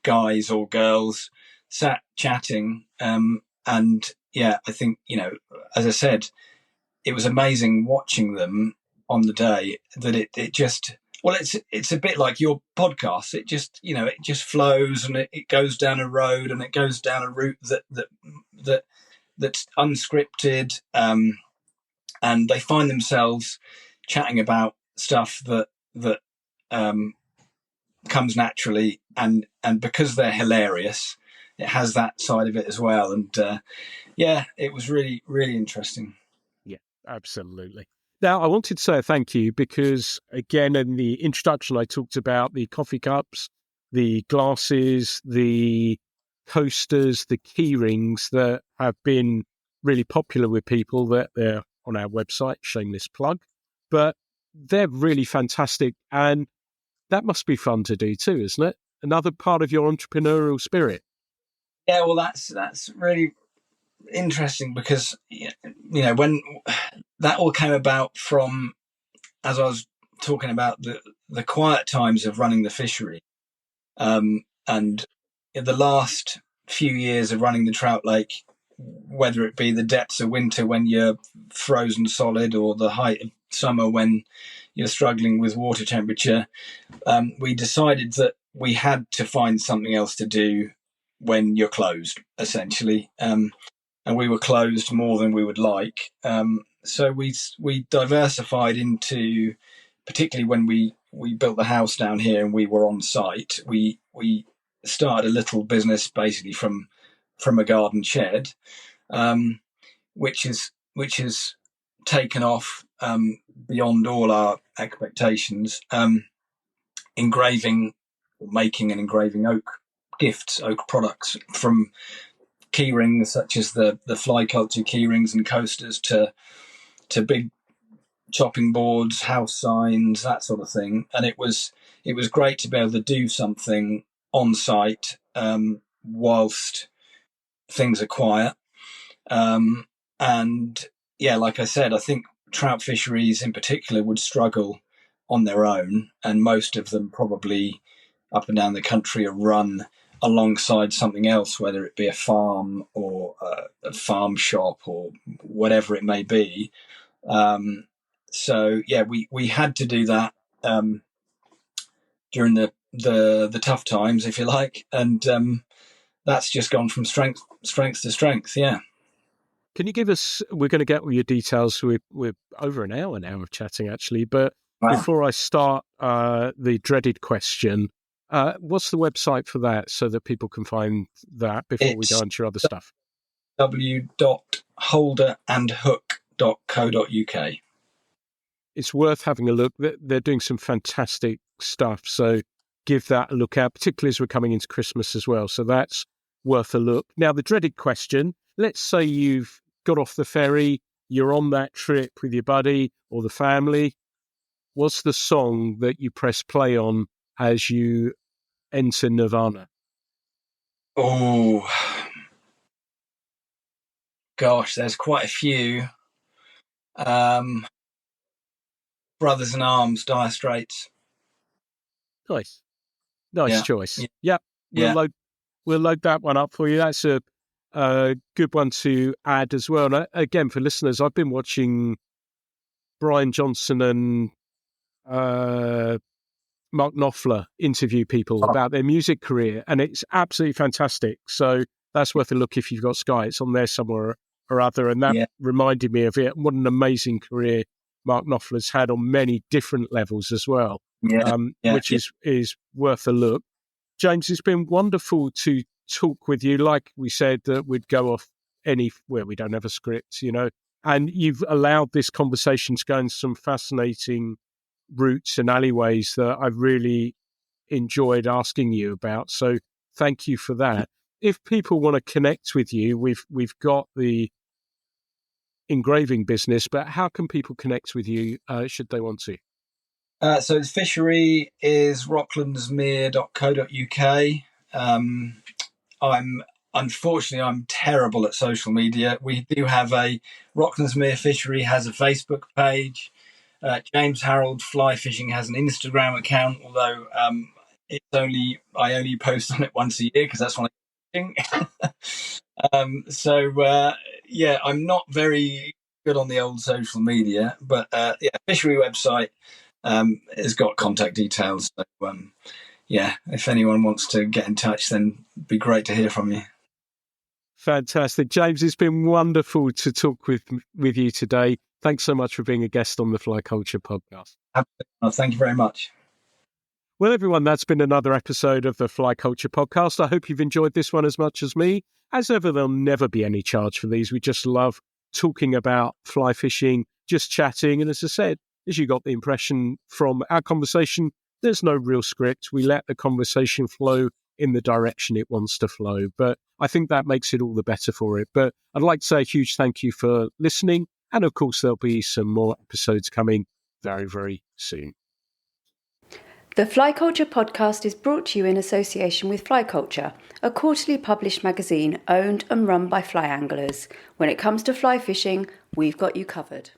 [SPEAKER 2] guys or girls sat chatting, and I think, as I said, it was amazing watching them on the day. That it just, well, it's a bit like your podcast. It just it just flows, and it goes down a road, and it goes down a route that's unscripted, and they find themselves chatting about stuff that comes naturally, and because they're hilarious, it has that side of it as well. And it was really, really interesting.
[SPEAKER 1] Yeah, absolutely. Now, I wanted to say thank you because, again, in the introduction, I talked about the coffee cups, the glasses, the coasters, the key rings that have been really popular with people. That they're on our website, shameless plug, but they're really fantastic. And that must be fun to do too, isn't it? Another part of your entrepreneurial spirit.
[SPEAKER 2] Yeah, well, that's really interesting because when that all came about from, as I was talking about, the quiet times of running the fishery, and in the last few years of running the trout lake, whether it be the depths of winter when you're frozen solid, or the height of summer when you're struggling with water temperature, we decided that we had to find something else to do when you're closed, essentially. And we were closed more than we would like. So we diversified into, particularly when we built the house down here and we were on site, we started a little business basically from a garden shed, which is taken off beyond all our expectations. Making and engraving oak products, from key rings such as the fly culture key rings and coasters to big chopping boards, house signs, that sort of thing. And it was great to be able to do something on site whilst things are quiet. And yeah, like I said, I think trout fisheries in particular would struggle on their own, and most of them probably up and down the country are run alongside something else, whether it be a farm or a farm shop or whatever it may be. So yeah, we had to do that during the tough times, if you like, and that's just gone from strength to strength. Yeah.
[SPEAKER 1] Can you give us? We're going to get all your details. We're over an hour now of chatting, actually. But
[SPEAKER 2] Wow.
[SPEAKER 1] before I start the dreaded question, what's the website for that so that people can find that before we go into your other stuff?
[SPEAKER 2] www.holderandhook.co.uk.
[SPEAKER 1] It's worth having a look. They're doing some fantastic stuff. So give that a look out, particularly as we're coming into Christmas as well. So that's worth a look. Now, the dreaded question, let's say you've got off the ferry, you're on that trip with your buddy or the family. What's the song that you press play on as you enter Nirvana?
[SPEAKER 2] Oh, gosh, there's quite a few. Brothers in Arms, Dire Straits.
[SPEAKER 1] Nice
[SPEAKER 2] Yeah.
[SPEAKER 1] choice.
[SPEAKER 2] Yeah.
[SPEAKER 1] Yep. We'll load that one up for you. That's a good one to add as well. And again, for listeners, I've been watching Brian Johnson and Mark Knopfler interview people about their music career, and it's absolutely fantastic. So that's worth a look if you've got Sky. It's on there somewhere or other. And that reminded me of it. What an amazing career Mark Knopfler's had on many different levels as well, which is worth a look. James, it's been wonderful to talk with you. Like we said, that we'd go off anywhere. We don't have a script, and you've allowed this conversation to go in some fascinating routes and alleyways that I've really enjoyed asking you about. So thank you for that. If people want to connect with you, we've got the engraving business, but how can people connect with you should they want to?
[SPEAKER 2] So the fishery is rocklandsmere.co.uk. I'm terrible at social media. We do have Rocklandsmere Fishery has a Facebook page. James Harrold Fly Fishing has an Instagram account, although I only post on it once a year because that's when I'm fishing. I'm not very good on the old social media, but fishery website has got contact details. So if anyone wants to get in touch, then it'd be great to hear from you.
[SPEAKER 1] Fantastic. James, it's been wonderful to talk with you today. Thanks so much for being a guest on the Fly Culture podcast.
[SPEAKER 2] Well, thank you very much.
[SPEAKER 1] Well, everyone, that's been another episode of the Fly Culture podcast. I hope you've enjoyed this one as much as me. As ever, there'll never be any charge for these. We just love talking about fly fishing, just chatting. And as I said, as you got the impression from our conversation, there's no real script. We let the conversation flow in the direction it wants to flow. But I think that makes it all the better for it. But I'd like to say a huge thank you for listening. And of course, there'll be some more episodes coming very, very soon.
[SPEAKER 3] The Fly Culture podcast is brought to you in association with Fly Culture, a quarterly published magazine owned and run by fly anglers. When it comes to fly fishing, we've got you covered.